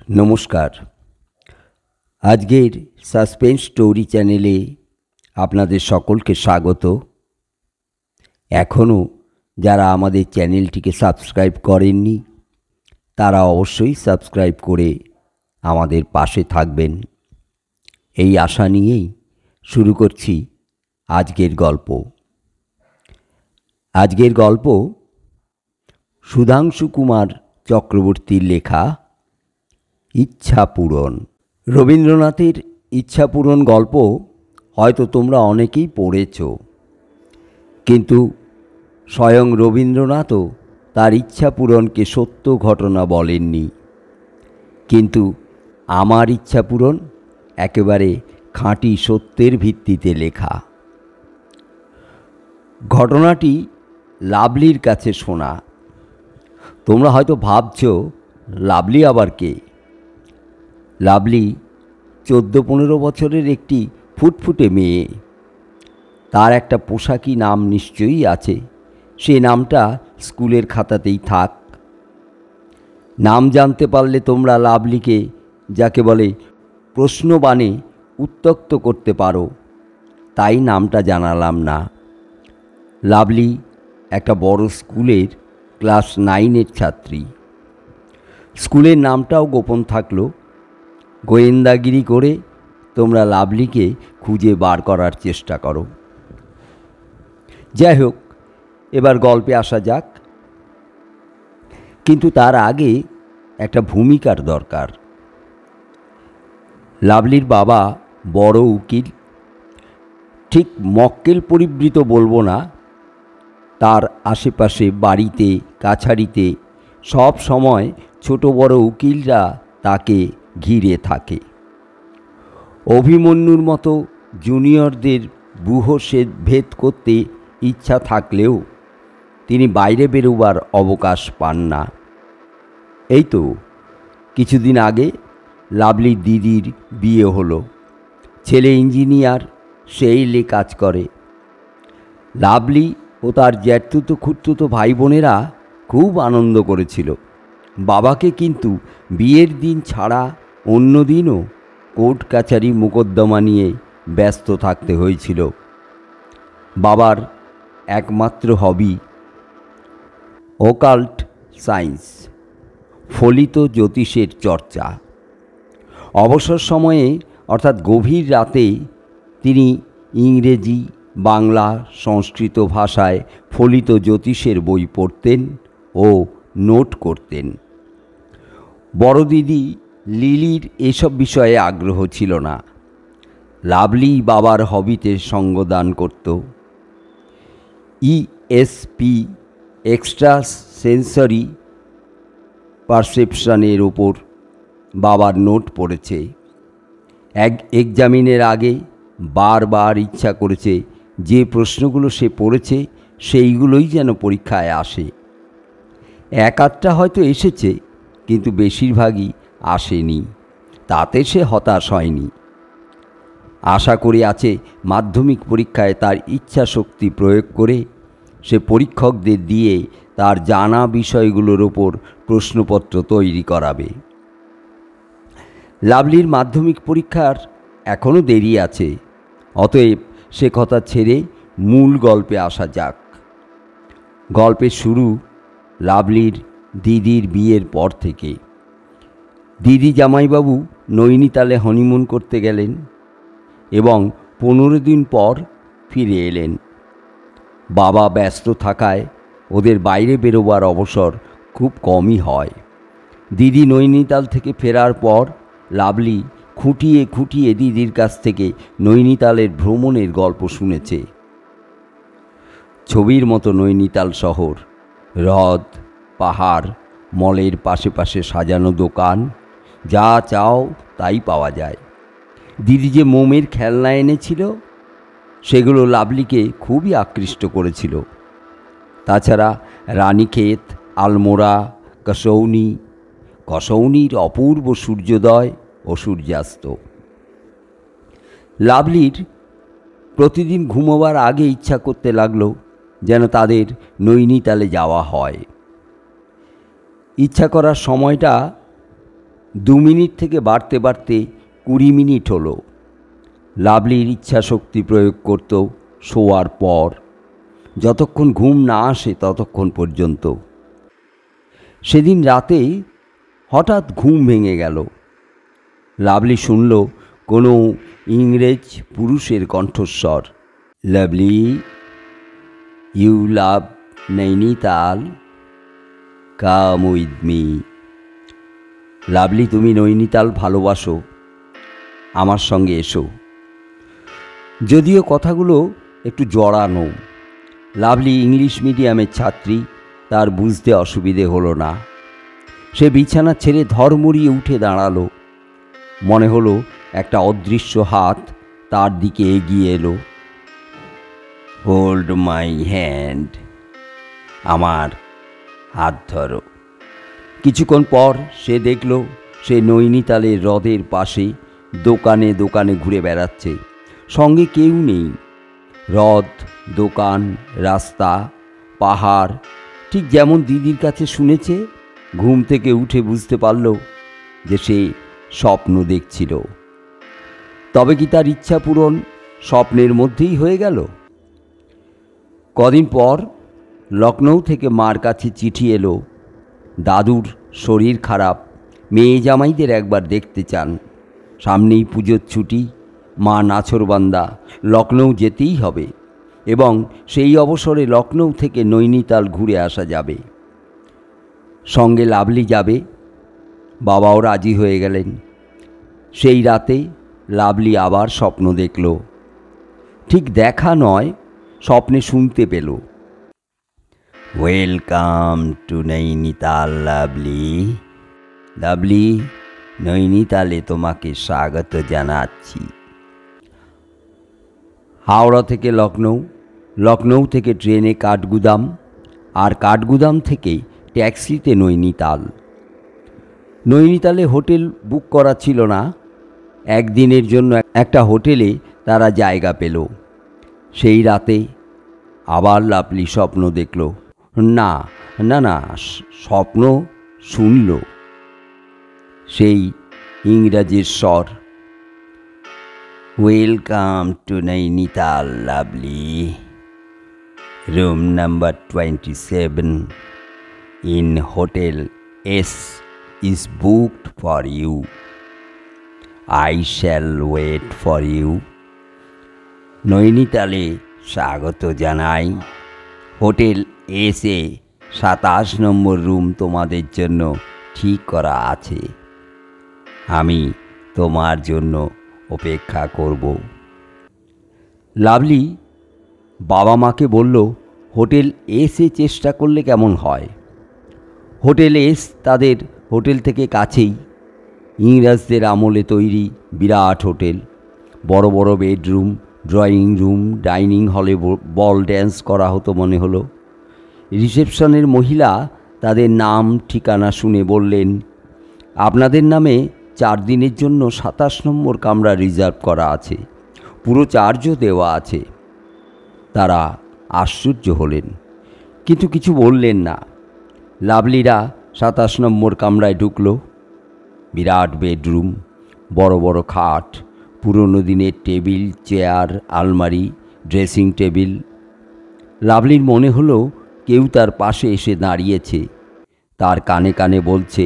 নমস্কার। আজকের suspense story চ্যানেলে আপনাদের সকলকে স্বাগত। এখনও যারা আমাদের চ্যানেলটিকে সাবস্ক্রাইব করেননি তারা অবশ্যই সাবস্ক্রাইব করে আমাদের পাশে থাকবেন, এই আশা নিয়েই শুরু করছি আজকের গল্প। আজকের গল্প সুধাংশু কুমার চক্রবর্তীর লেখা ইচ্ছা পূরণ। রবীন্দ্রনাথের ইচ্ছা পূরণ গল্প হয়তো তোমরা অনেকেই পড়েছ, কিন্তু স্বয়ং রবীন্দ্রনাথও তার ইচ্ছা পূরণকে সত্য ঘটনা বলেননি। কিন্তু আমার ইচ্ছা পূরণ একেবারে খাঁটি সত্যের ভিত্তিতে লেখা। ঘটনাটি লাভলির কাছে শোনা। তোমরা হয়তো ভাবছ, লাভলি আবার কে? লাভলি 14-15 বছরের একটি ফুটফুটে মেয়ে। তার একটা পোশাকি নাম নিশ্চয়ই আছে, সে নামটা স্কুলের খাতাতেই থাক। নাম জানতে পারলে তোমরা লাভলিকে, যাকে বলে প্রশ্নবাণে উত্ত্যক্ত করতে পারো, তাই নামটা জানালাম না। লাভলি একটা বড় স্কুলের ক্লাস 9-এর ছাত্রী। স্কুলের নামটাও গোপন থাকলো। গোয়েন্দাগিরি করে তোমরা লাভলিকে খুঁজে বার করার চেষ্টা করো। যাই হোক, এবার গল্পে আসা যাক। কিন্তু তার আগে একটা ভূমিকার দরকার। লাভলির বাবা বড় উকিল, ঠিক মক্কেল পরিবৃত বলবো না। তার আশেপাশে বাড়িতে কাছারিতে সব সময় ছোট বড় উকিলরা তাকে ঘিরে থাকে। অভিমন্যুর মতো জুনিয়রদের ভেদ করতে ইচ্ছা থাকলেও তিনি বাইরে বেরোবার অবকাশ পান না। এই তো কিছুদিন আগে লাভলির দিদির বিয়ে হলো। ছেলে ইঞ্জিনিয়ার, সেইলে কাজ করে। লাভলি ও তার জ্যাঠতুতো খুড়তুতো ভাই বোনেরা খুব আনন্দ করেছিল। বাবাকে কিন্তু বিয়ের দিন ছাড়া অন্য দিনও কোর্ট কাছারি মোকদ্দমা নিয়ে ব্যস্ত থাকতে হয়েছিল। বাবার একমাত্র হবি অকাল্ট সায়েন্স, ফলিত জ্যোতিষের চর্চা। অবসর সময়ে অর্থাৎ গভীর রাতে তিনি ইংরেজি, বাংলা, সংস্কৃত ভাষায় ফলিত জ্যোতিষের বই পড়তেন ও নোট করতেন। বড় দিদি লিলির এসব বিষয়ে আগ্রহ ছিল না। লাভলি বাবার হবিতে সঙ্গদান করত। ইএসপি, এক্সট্রা সেন্সরি পারসেপশনের ওপর বাবার নোট পড়েছে। এক্সামিনের আগে বারবার ইচ্ছা করেছে যে প্রশ্নগুলো সে পড়েছে সেইগুলোই যেন পরীক্ষায় আসে। এক আধটা হয়তো এসেছে, কিন্তু বেশিরভাগই আসেনি। তাতে সে হতাশ হয়নি। আশা করে আছে মাধ্যমিক পরীক্ষায় তার ইচ্ছা শক্তি প্রয়োগ করে সে পরীক্ষকদের দিয়ে তার জানা বিষয়গুলোর ওপর প্রশ্নপত্র তৈরি করাবে। লাভলির মাধ্যমিক পরীক্ষার এখনও দেরি আছে। অতএব সে কথা ছেড়ে মূল গল্পে আসা যাক। গল্পের শুরু লাভলির দিদির বিয়ের পর থেকে। দিদি জামাইবাবু নৈনিতালে হনিমুন করতে গেলেন এবং 15 দিন পর ফিরে এলেন। বাবা ব্যস্ত থাকায় ওদের বাইরে বেরোবার অবসর খুব কমই হয়। দিদি নৈনিতাল থেকে ফেরার পর লাভলি খুঁটিয়ে খুঁটিয়ে দিদির কাছ থেকে নৈনিতালের ভ্রমণের গল্প শুনেছে। ছবির মতো নৈনিতাল শহর, হ্রদ, পাহাড়, মলের পাশে পাশে সাজানো দোকান, যা চাও তাই পাওয়া যায়। দিদি যে মোমের খেলনা এনেছিল সেগুলো লাভলিকে খুবই আকৃষ্ট করেছিল। তাছাড়া রানীক্ষেত, আলমোড়া, কসৌনির অপূর্ব সূর্যোদয় ও সূর্যাস্ত। লাভলির প্রতিদিন ঘুমোবার আগে ইচ্ছা করতে লাগলো যেন তাদের নৈনিতালে যাওয়া হয়। ইচ্ছা করার সময়টা 2 মিনিট থেকে বাড়তে বাড়তে 20 মিনিট হলো। লাভলির ইচ্ছা শক্তি প্রয়োগ করত শোয়ার পর, যতক্ষণ ঘুম না আসে ততক্ষণ পর্যন্ত। সেদিন রাতে হঠাৎ ঘুম ভেঙে গেল। লাভলি শুনল কোনো ইংরেজ পুরুষের কণ্ঠস্বর, lovely, you love Nainital, come with me. Lovely, তুমি নৈনিতাল ভালোবাসো, আমার সঙ্গে এসো। যদিও কথাগুলো একটু জড়ানো, লাভলি ইংলিশ মিডিয়ামের ছাত্রী, তার বুঝতে অসুবিধে হলো না। সে বিছানা ছেড়ে ধড়মড়িয়ে উঠে দাঁড়ালো। মনে হলো একটা অদৃশ্য হাত তার দিকে এগিয়ে এলো। হোল্ড মাই হ্যান্ড, আমার হাত ধরো। কিছুক্ষণ পর সে দেখল সে নৈনিতালের হ্রদের পাশে দোকানে দোকানে ঘুরে বেড়াচ্ছে। সঙ্গে কেউ নেই। হ্রদ, দোকান, রাস্তা, পাহাড়, ঠিক যেমন দিদির কাছে শুনেছে। ঘুম থেকে উঠে বুঝতে পারল যে সে স্বপ্ন দেখছিল। তবে কি তার ইচ্ছা পূরণ স্বপ্নের মধ্যেই হয়ে গেল? কদিন পর লখনৌ থেকে মার কাছে চিঠি এলো। দাদুর শরীর খারাপ, মেয়ে জামাইদের একবার দেখতে চান। সামনেই পুজোর ছুটি, মা নাছোড়বান্দা, লখনৌ যেতেই হবে এবং সেই অবসরে লখনৌ থেকে নৈনিতাল ঘুরে আসা যাবে। সঙ্গে লাভলি যাবে। বাবাও রাজি হয়ে গেলেন। সেই রাতে লাভলি আবার স্বপ্ন দেখল। ঠিক দেখা নয়, স্বপ্নে শুনতে পেল, welcome to Nainital lovely. Lovely, নৈনিতালে তোমাকে স্বাগত জানাচ্ছি। হাওড়া থেকে লখনৌ, লখনৌ থেকে ট্রেনে কাঠগুদাম, আর কাঠগুদাম থেকে ট্যাক্সিতে নৈনিতাল। নৈনিতালে হোটেল বুক করা ছিল না। একদিনের জন্য একটা হোটেলে তারা জায়গা পেল। সেই রাতে আবার লাভলি স্বপ্ন দেখল। না না না, স্বপ্ন শুনল সেই ইংরাজির স্বর, welcome to Nainital lovely, room number 27 in hotel S is booked for you. I shall wait for you. নৈনিতালে স্বাগত জানাই। হোটেল এসে 27 নম্বর রুম তোমাদের জন্য ঠিক করা আছে। আমি তোমার জন্য অপেক্ষা করব। লাভলি বাবা মাকে বলল, হোটেল এসে চেষ্টা করলে কেমন হয়। হোটেল এস তাদের হোটেল থেকে কাছেই। ইংরেজদের আমলে তৈরি বিরাট হোটেল। বড় বড় বেডরুম, ড্রয়িং রুম, ডাইনিং হলে বল ড্যান্স করা হতো মনে হলো। রিসেপশনের মহিলা তাদের নাম ঠিকানা শুনে বললেন, আপনাদের নামে 4 দিনের জন্য 27 নম্বর কামরা রিজার্ভ করা আছে, পুরো চার্জও দেওয়া আছে। তারা আশ্চর্য হলেন, কিন্তু কিছু বললেন না। লাভলিরা 27 নম্বর কামরায় ঢুকল। বিরাট বেডরুম, বড় বড় খাট, পুরনো দিনের টেবিল, চেয়ার, আলমারি, ড্রেসিং টেবিল। লাভলির মনে হলো কেউ তার পাশে এসে দাঁড়িয়েছে, তার কানে কানে বলছে,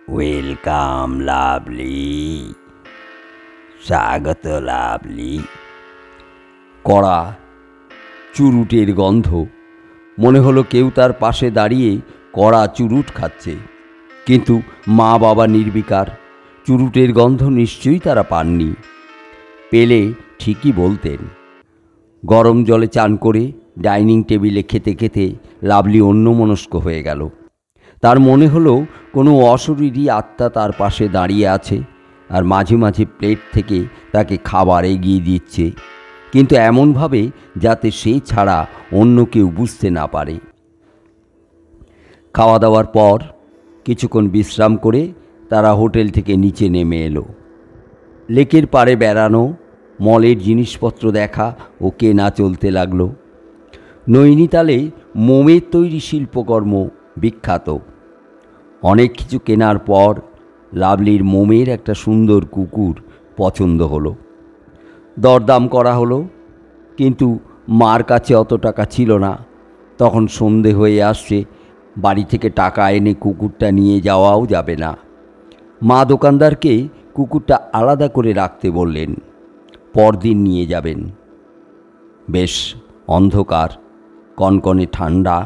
ওয়েলকাম লাভলি, স্বাগত লাভলি। কড়া চুরুটের গন্ধ। মনে হলো কেউ তার পাশে দাঁড়িয়ে কড়া চুরুট খাচ্ছে। কিন্তু মা বাবা নির্বিকার। চুরুটের গন্ধ নিশ্চয়ই তারা পাননি। পেলে ঠিকই বলতেন। গরম জলে চান করে ডাইনিং টেবিলে খেতে খেতে লাভলি অন্যমনস্ক হয়ে গেল। তার মনে হলো কোনো অশরীরী আত্মা তার পাশে দাঁড়িয়ে আছে আর মাঝে মাঝে প্লেট থেকে তাকে খাবার এগিয়ে দিচ্ছে, কিন্তু এমনভাবে যাতে সে ছাড়া অন্য কেউ বুঝতে না পারে। খাওয়া দাওয়ার পর কিছুক্ষণ বিশ্রাম করে তারা হোটেল থেকে নিচে নেমে এলো। লেকের পাড়ে বেড়ানো, মলের জিনিসপত্র দেখা ও কেনা চলতে লাগলো। নৈনিতালে মোমের তৈরি শিল্পকর্ম বিখ্যাত। অনেক কিছু কেনার পর লাভলির মোমের একটা সুন্দর কুকুর পছন্দ হলো। দরদাম করা হলো, কিন্তু মার কাছে অত টাকা ছিল না। তখন সন্ধে হয়ে আসছে, বাড়ি থেকে টাকা এনে কুকুরটা নিয়ে যাওয়াও যাবে না। মা দোকানদারকে কুকুরটা আলাদা করে রাখতে বললেন, পরদিন নিয়ে যাবেন। বেশ অন্ধকার, কনকনে ঠান্ডা,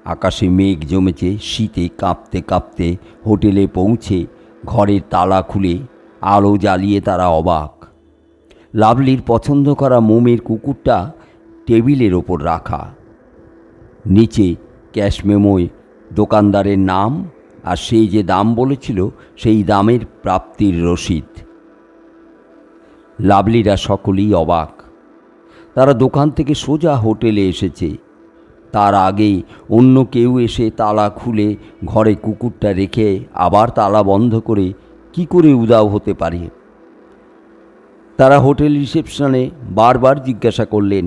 আকাশে মেঘ জমেছে। শীতে কাঁপতে কাঁপতে হোটেলে পৌঁছে ঘরের তালা খুলে আলো জ্বালিয়ে তারা অবাক। লাভলির পছন্দ করা মোমের কুকুরটা টেবিলের ওপর রাখা, নিচে ক্যাশ মেমোয় দোকানদারের নাম আর সেই যে দাম বলেছিল সেই দামের প্রাপ্তির রসিদ। লাভলিরা সকলেই অবাক। তারা দোকান থেকে সোজা হোটেলে এসেছে। তার আগে অন্য কেউ এসে তালা খুলে ঘরে কুকুরটা রেখে আবার তালা বন্ধ করে কি করে উধাও হতে পারে? তারা হোটেল রিসেপশনে বারবার জিজ্ঞাসা করলেন।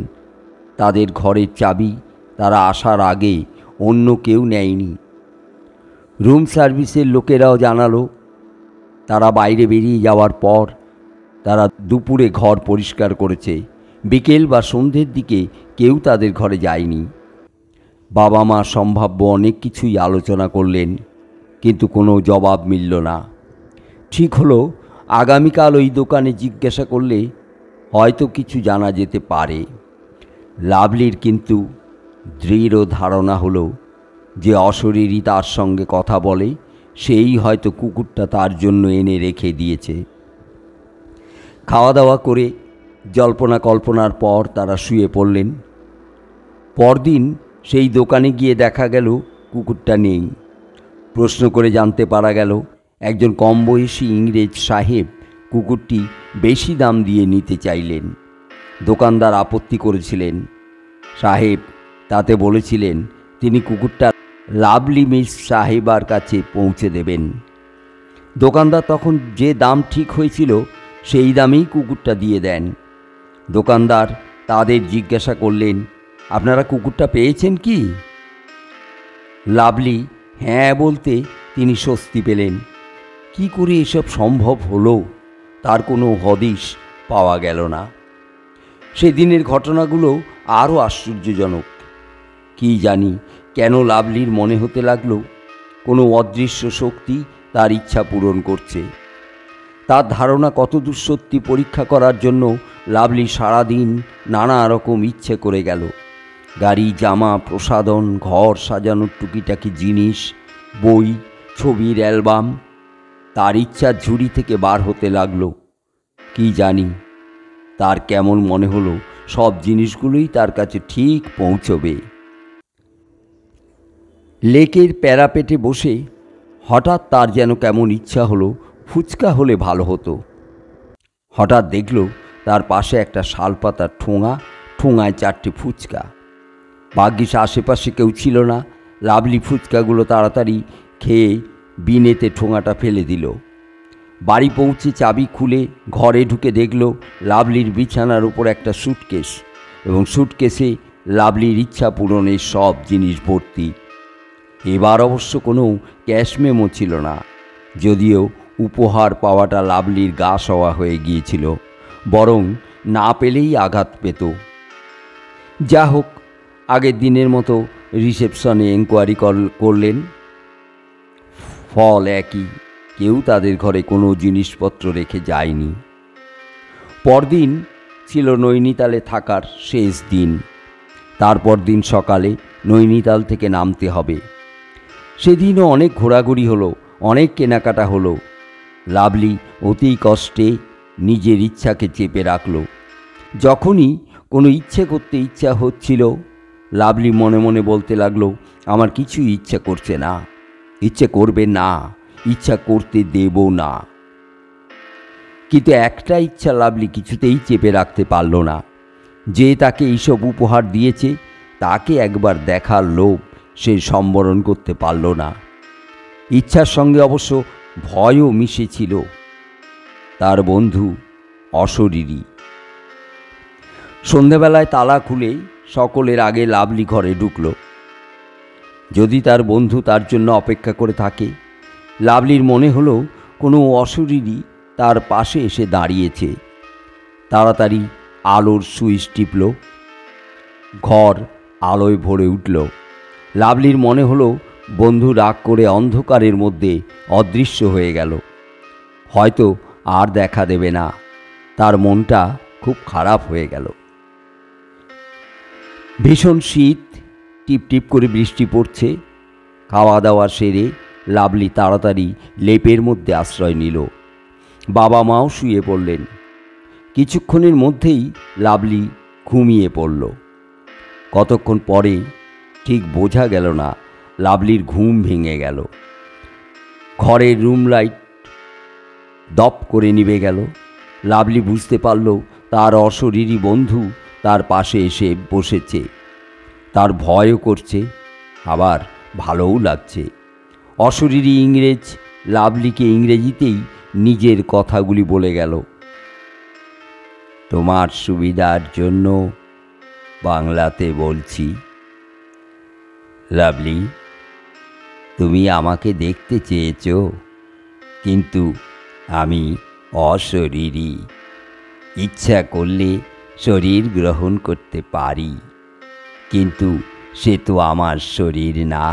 তাদের ঘরের চাবি তারা আসার আগে অন্য কেউ নেয়নি। রুম সার্ভিসের লোকেরাও জানালো। তারা বাইরে বেরিয়ে যাওয়ার পর তারা দুপুরে ঘর পরিষ্কার করেছে। বিকেল বা সন্ধ্যের দিকে কেউ তাদের ঘরে যায়নি। বাবা মা সম্ভাব্য অনেক কিছুই আলোচনা করলেন, কিন্তু কোনো জবাব মিলল না। ঠিক হলো, আগামীকাল ওই দোকানে জিজ্ঞাসা করলে হয়তো কিছু জানা যেতে পারে। লাভলির কিন্তু দৃঢ় ধারণা হলো যে অশরীরী তার সঙ্গে কথা বলে সেই হয়তো কুকুরটা তার জন্য এনে রেখে দিয়েছে। খাওয়া দাওয়া করে জল্পনা কল্পনার পর তারা শুয়ে পড়লেন। পরদিন সেই দোকানে গিয়ে দেখা গেল কুকুরটা নেই। প্রশ্ন করে জানতে পারা গেল একজন কম বয়সী ইংরেজ সাহেব কুকুরটি বেশি দাম দিয়ে নিতে চাইলেন। দোকানদার আপত্তি করেছিলেন। সাহেব তাতে বলেছিলেন তিনি কুকুরটা লাভলি মিস সাহেবার কাছে পৌঁছে দেবেন। দোকানদার তখন যে দাম ঠিক হয়েছিল সেই দামেই কুকুরটা দিয়ে দেন। দোকানদার তাদের জিজ্ঞাসা করলেন, আপনারা কুকুরটা পেয়েছেন কি? লাভলি হ্যাঁ বলতে তিনি স্বস্তি পেলেন। কি করে এসব সম্ভব হলো তার কোনো হদিশ পাওয়া গেল না। সেদিনের ঘটনাগুলো আরও আশ্চর্যজনক। কি জানি কেন লাভলির মনে হতে লাগলো কোনো অদৃশ্য শক্তি তার ইচ্ছা পূরণ করছে। তার ধারণা কতদূর সত্যি পরীক্ষা করার জন্য লাভলি সারাদিন নানা রকম ইচ্ছে করে গেল। গাড়ি, জামা, প্রসাধন, ঘর সাজানোর টুকিটাকি জিনিস, বই, ছবির অ্যালবাম তার ইচ্ছার ঝুড়ি থেকে বার হতে লাগলো। কি জানি তার কেমন মনে হলো সব জিনিসগুলোই তার কাছে ঠিক পৌঁছবে। লেকের প্যারাপেটে বসে হঠাৎ তার যেন কেমন ইচ্ছা হলো ফুচকা হলে ভালো হতো। হঠাৎ দেখল তার পাশে একটা শালপাতার ঠোঙা, ঠোঙায় 4টে ফুচকা। ভাগ্যিস আশেপাশে কেউ ছিল না। লাভলি ফুচকাগুলো তাড়াতাড়ি খেয়ে বিনেতে ঠোঙাটা ফেলে দিল। বাড়ি পৌঁছে চাবি খুলে ঘরে ঢুকে দেখল লাভলির বিছানার উপর একটা স্যুটকেস, এবং স্যুটকেসে লাভলির ইচ্ছা পূরণের সব জিনিস ভর্তি। এবার অবশ্য কোনো ক্যাশ মেমো ছিল না, যদিও উপহার পাওয়াটা লাভলির গা সওয়া হয়ে গিয়েছিল, বরং না পেলেই আঘাত পেত। যা হোক, আগের দিনের মতো রিসেপশনে এনকোয়ারি করলেন। ফল একই, কেউ তাদের ঘরে কোনো জিনিসপত্র রেখে যায়নি। পরদিন ছিল নৈনিতালে থাকার শেষ দিন। তারপর দিন সকালে নৈনিতাল থেকে নামতে হবে। সেদিনও অনেক ঘোরাঘুরি হলো, অনেক কেনাকাটা হলো। লাভলি অতি কষ্টে নিজের ইচ্ছাকে চেপে রাখল। যখনই কোনো ইচ্ছে করতে ইচ্ছা হচ্ছিল, লাভলি মনে মনে বলতে লাগলো, আমার কিছুই ইচ্ছা করছে না, ইচ্ছে করবে না, ইচ্ছা করতে দেব না। কিন্তু একটা ইচ্ছা লাভলি কিছুতেই চেপে রাখতে পারল না। যে তাকে এইসব উপহার দিয়েছে তাকে একবার দেখার লোভ সে সম্বরণ করতে পারল না। ইচ্ছার সঙ্গে অবশ্য ভয়ও মিশেছিল। তার বন্ধু অশরীরী। সন্ধেবেলায় তালা খুলে সকলের আগে লাভলি ঘরে ঢুকল। যদি তার বন্ধু তার জন্য অপেক্ষা করে থাকে। লাভলির মনে হলো কোনো অশরীরী তার পাশে এসে দাঁড়িয়েছে। তাড়াতাড়ি আলোর সুইচ টিপল। ঘর আলোয় ভরে উঠল। লাভলির মনে হলো বন্ধু রাগ করে অন্ধকারের মধ্যে অদৃশ্য হয়ে গেল, হয়তো আর দেখা দেবে না। তার মনটা খুব খারাপ হয়ে গেল। ভীষণ শীত, টিপ টিপ করে বৃষ্টি পড়ছে। খাওয়া দাওয়া সেরে লাভলি তাড়াতাড়ি লেপের মধ্যে আশ্রয় নিল। বাবা মাও শুয়ে পড়লেন। কিছুক্ষণের মধ্যেই লাভলি ঘুমিয়ে পড়ল। কতক্ষণ পরে ঠিক বোঝা গেল না, লাভলির ঘুম ভেঙে গেল। ঘরের রুম লাইট দপ করে নিভে গেল। লাভলি বুঝতে পারল তার অশরীরী বন্ধু তার পাশে এসে বসেছে। তার ভয়ও করছে, আবার ভালোও লাগছে। অশরীরী ইংরেজ লাভলিকে ইংরেজিতেই নিজের কথাগুলি বলে গেল। তোমার সুবিধার জন্য বাংলাতে বলছি, লাভলি, তুমি আমাকে দেখতে চেয়েছ, কিন্তু আমি অশরীরী। ইচ্ছা করলে শরীর গ্রহণ করতে পারি, কিন্তু সে তো আমার শরীর না।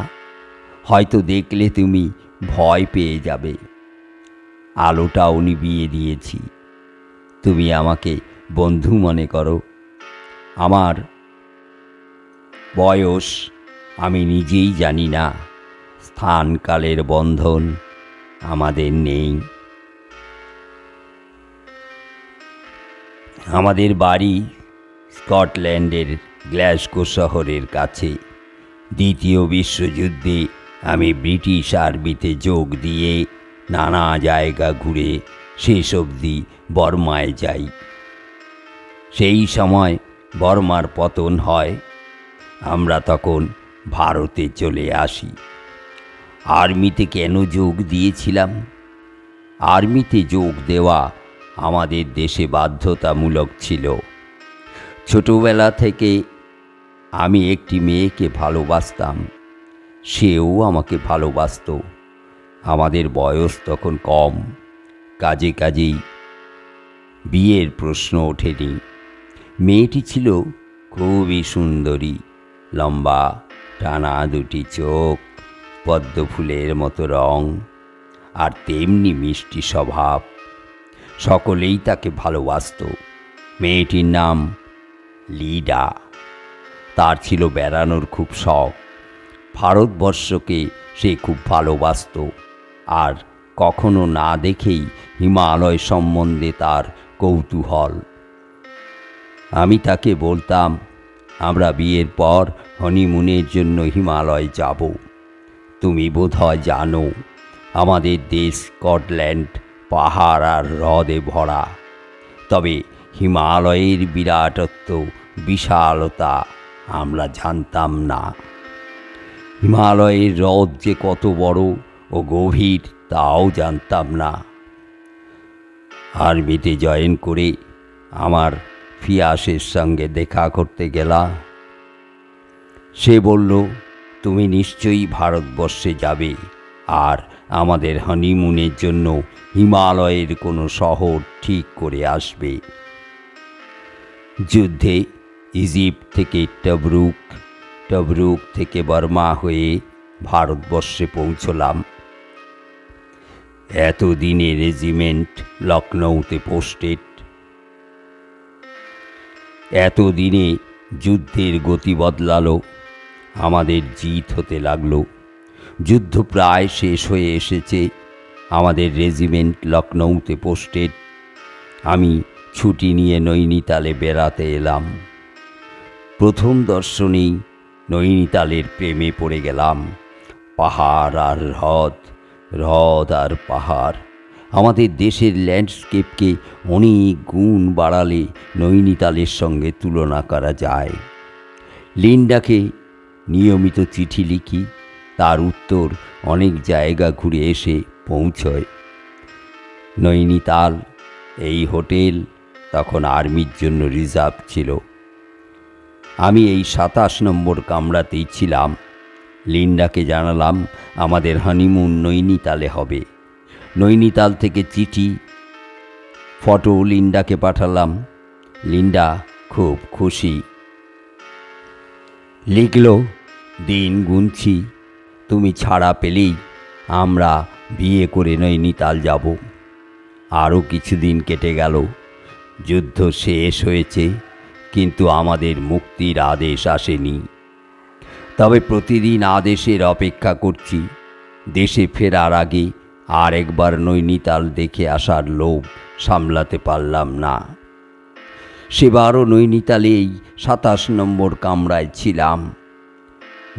হয়তো দেখলে তুমি ভয় পেয়ে যাবে। আলোটাও নিভিয়ে দিয়েছি। তুমি আমাকে বন্ধু মনে করো। আমার বয়স আমি নিজেই জানি না। স্থানকালের বন্ধন আমাদের নেই। আমাদের বাড়ি স্কটল্যান্ডের গ্লাসগো শহরের কাছে। দ্বিতীয় বিশ্বযুদ্ধে আমি ব্রিটিশ আর্মিতে যোগ দিয়ে নানা জায়গা ঘুরে শেষ অবধি বর্মায় যাই। সেই সময় বর্মার পতন হয়। আমরা তখন ভারতে চলে আসি। আর্মিতে কেন যোগ দিয়েছিলাম? আর্মিতে যোগ দেওয়া আমাদের দেশে বাধ্যতামূলক ছিল। ছোটবেলা থেকে আমি একটি মেয়েকে ভালোবাসতাম, সেও আমাকে ভালোবাসত। আমাদের বয়স তখন কম, কাজেই বিয়ের প্রশ্ন ওঠেনি। মেয়েটি ছিল খুবই সুন্দরী, লম্বা, টানা দুটি চোখ, পদ্ম ফুলের মতো রং, আর তেমনি মিষ্টি স্বভাব। সকলেই তাকে ভালোবাসত। মেয়েটির নাম লিডা। তার ছিল বেড়ানোর খুব শখ। ভারতবর্ষকে সে খুব ভালোবাসত, আর কখনো না দেখেই হিমালয় সম্বন্ধে তার কৌতূহল। আমি তাকে বলতাম, আমরা বিয়ের পর হনিমুনের জন্য হিমালয় যাব। তুমি বোধহয় জানো, আমাদের দেশ স্কটল্যান্ড পাহাড় আর হ্রদে ভরা। তবে হিমালয়ের বিরাটত্ব, বিশালতা আমরা জানতাম না। হিমালয়ের হ্রদ যে কত বড় ও গভীর তাও জানতাম না। আর্মিতে জয়েন করে আমার ফিয়াসের সঙ্গে দেখা করতে গেলাম। সে বলল, তুমি নিশ্চয়ই ভারতবর্ষে যাবে, আর আমাদের হানিমুনের জন্য হিমালয়ের কোনো শহর ঠিক করে আসবে। যুদ্ধে ইজিপ্ট থেকে টবরুক, টবরুক থেকে বর্মা হয়ে ভারতবর্ষে পৌঁছলাম। এতদিনে রেজিমেন্ট লখনৌতে পোস্টেড। এতদিনে যুদ্ধের গতি বদলালো, আমাদের জিত হতে লাগলো। যুদ্ধ প্রায় শেষ হয়ে এসেছে। আমাদের রেজিমেন্ট লখনৌতে পোস্টেড। আমি ছুটি নিয়ে নৈনিতালে বেড়াতে এলাম। প্রথম দর্শনেই নৈনিতালের প্রেমে পড়ে গেলাম। পাহাড় আর হ্রদ, হ্রদ আর পাহাড়। আমাদের দেশের ল্যান্ডস্কেপকে অনেক গুণ বাড়ালে নৈনিতালের সঙ্গে তুলনা করা যায়। লিন্ডাকে নিয়মিত চিঠি লিখি, তার উত্তর অনেক জায়গা ঘুরে এসে পৌঁছয়। নৈনিতাল এই হোটেল তখন আর্মির জন্য রিজার্ভ ছিল। আমি এই 27 নম্বর কামরাতেই ছিলাম। লিন্ডাকে জানালাম আমাদের হানিমুন নৈনিতালে হবে। নৈনিতাল থেকে চিঠি, ফটো লিন্ডাকে পাঠালাম। লিন্ডা খুব খুশি। লিখল, দিন গুনছি, তুমি ছাড়া পেলেই আমরা বিয়ে করে নৈনিতাল যাব। আরও কিছুদিন কেটে গেল। যুদ্ধ শেষ হয়েছে, কিন্তু আমাদের মুক্তির আদেশ আসেনি। তবে প্রতিদিন আদেশের অপেক্ষা করছি। দেশে ফেরার আগে আর একবার নৈনিতাল দেখে আসার লোভ সামলাতে পারলাম না। সেবারও নৈনিতালেই 27 নম্বর কামরায় ছিলাম।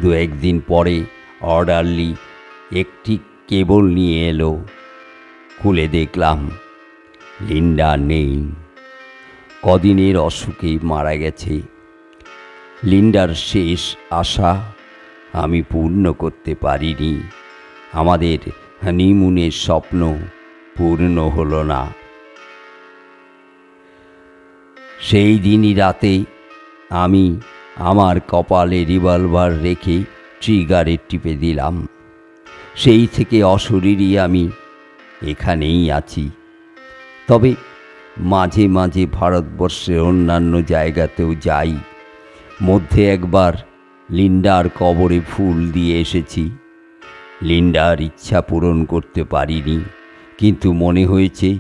দু একদিন পরে অর্ডারলি একটি কেবল নিয়ে এলো। খুলে দেখলাম লিন্ডা নেই, কদিনের অসুখে মারা গেছে। লিন্ডার শেষ আশা আমি পূর্ণ করতে পারিনি। আমাদের হানিমুনের স্বপ্ন পূর্ণ হলো না। সেই দিনই রাতে আমি আমার কপালে রিভলভার রেখে ট্রিগারে টিপে দিলাম। সেই থেকে অশরীরী আমি এখানেই আছি। তবে মাঝে মাঝে ভারতবর্ষের অন্যান্য জায়গাতেও যাই। মধ্যে একবার লিন্ডার কবরে ফুল দিয়ে এসেছি। লিন্ডার ইচ্ছা পূরণ করতে পারিনি, কিন্তু মনে হয়েছে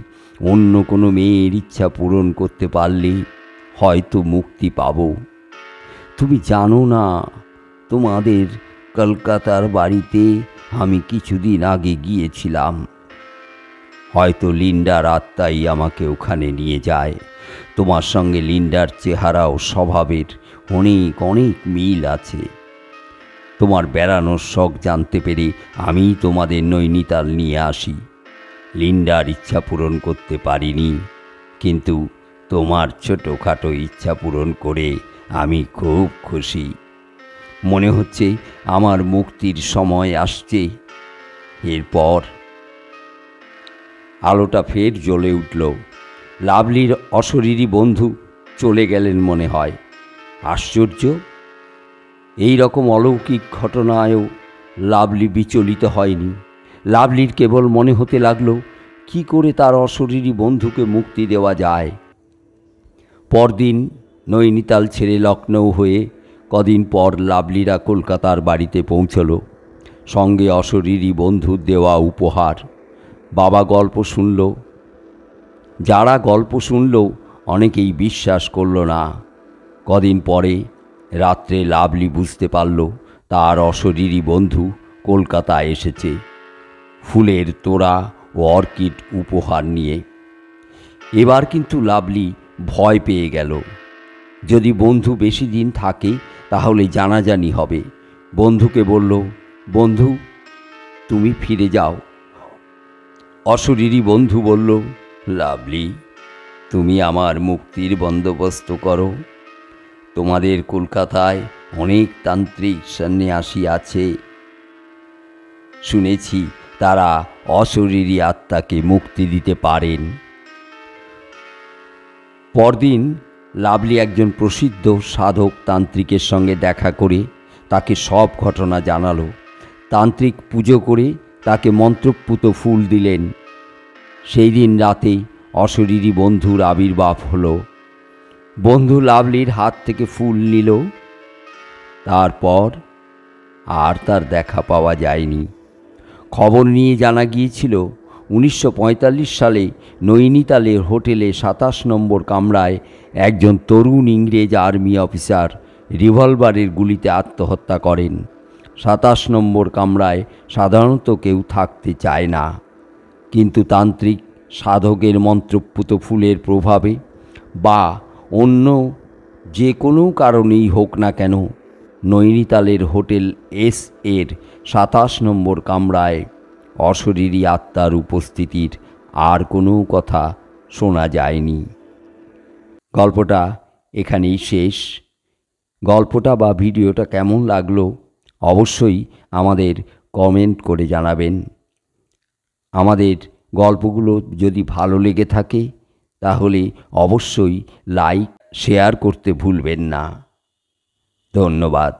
অন্য কোনো মেয়ের ইচ্ছা পূরণ করতে পারলে হয়তো মুক্তি পাব। তুমি জানো না, তোমাদের কলকাতার বাড়িতে আমি কিছুদিন আগে গিয়েছিলাম। হয়তো লিন্ডার আত্মাই আমাকে ওখানে নিয়ে যায়। তোমার সঙ্গে লিন্ডার চেহারা ও স্বভাবের অনেক অনেক মিল আছে। তোমার বেড়ানোর শখ জানতে পেরে আমি তোমাদের নৈনিতাল নিয়ে আসি। লিন্ডার ইচ্ছা পূরণ করতে পারিনি, কিন্তু তোমার ছোটোখাটো ইচ্ছা পূরণ করে আমি খুব খুশি। মনে হচ্ছে আমার মুক্তির সময় আসছে। এরপর আলোটা ফের জ্বলে উঠল। লাভলির অশরীরী বন্ধু চলে গেলেন মনে হয়। আশ্চর্য, এই রকম অলৌকিক ঘটনায়ও লাভলি বিচলিত হয়নি। লাভলির কেবল মনে হতে লাগলো, কি করে তার অশরীরী বন্ধুকে মুক্তি দেওয়া যায়। পরদিন নৈনিতাল ছেড়ে লখনৌ হয়ে কদিন পর লাভলিরা কলকাতার বাড়িতে পৌঁছল। সঙ্গে অশরীরী বন্ধুর দেওয়া উপহার। বাবা গল্প শুনল। যারা গল্প শুনল অনেকেই বিশ্বাস করল না। কদিন পরে রাত্রে লাভলি বুঝতে পারল তার অশরীরী বন্ধু কলকাতায় এসেছে, ফুলের তোড়া ও অর্কিড উপহার নিয়ে। এবার কিন্তু লাভলি ভয় পেয়ে গেল। যদি বন্ধু বেশি দিন থাকে তাহলে জানাজানি হবে। বন্ধুকে বলল, বন্ধু তুমি ফিরে যাও। অশরীরী বন্ধু বলল, লাভলি তুমি আমার মুক্তির বন্দোবস্ত করো। তোমাদের কলকাতায় অনেক তান্ত্রিক সন্ন্যাসী আছে, শুনেছি তারা অশরীরী আত্মাকে মুক্তি দিতে পারেন। পরদিন লাভলি একজন প্রসিদ্ধ সাধক তান্ত্রিকের সঙ্গে দেখা করে তাকে সব ঘটনা জানালো। তান্ত্রিক পুজো করে তাকে মন্ত্রপুত ফুল দিলেন। সেই দিন রাতে অশরীরী বন্ধুর আবির্ভাব হলো। বন্ধু লাভলির হাত থেকে ফুল নিল। তারপর আর তার দেখা পাওয়া যায়নি। খবর নিয়ে জানা গিয়েছিল 1945 সালে নৈনিতালের হোটেলে 27 নম্বর কামরায় একজন তরুণ ইংরেজ আর্মি অফিসার রিভলভারের গুলিতে আত্মহত্যা করেন। 27 নম্বর কামরায় সাধারণত কেউ থাকতে চায় না, কিন্তু তান্ত্রিক সাধকের মন্ত্রপুত ফুলের প্রভাবে বা অন্য যে কোনো কারণেই হোক না কেন, নৈনিতালের হোটেল এস এর 27 নম্বর কামরায় অশরীরী আত্মার উপস্থিতির আর কোনো কথা শোনা যায়নি। গল্পটা এখানেই শেষ। গল্পটা বা ভিডিওটা কেমন লাগলো অবশ্যই আমাদের কমেন্ট করে জানাবেন। আমাদের গল্পগুলো যদি ভালো লেগে থাকে তাহলে অবশ্যই লাইক শেয়ার করতে ভুলবেন না। ধন্যবাদ।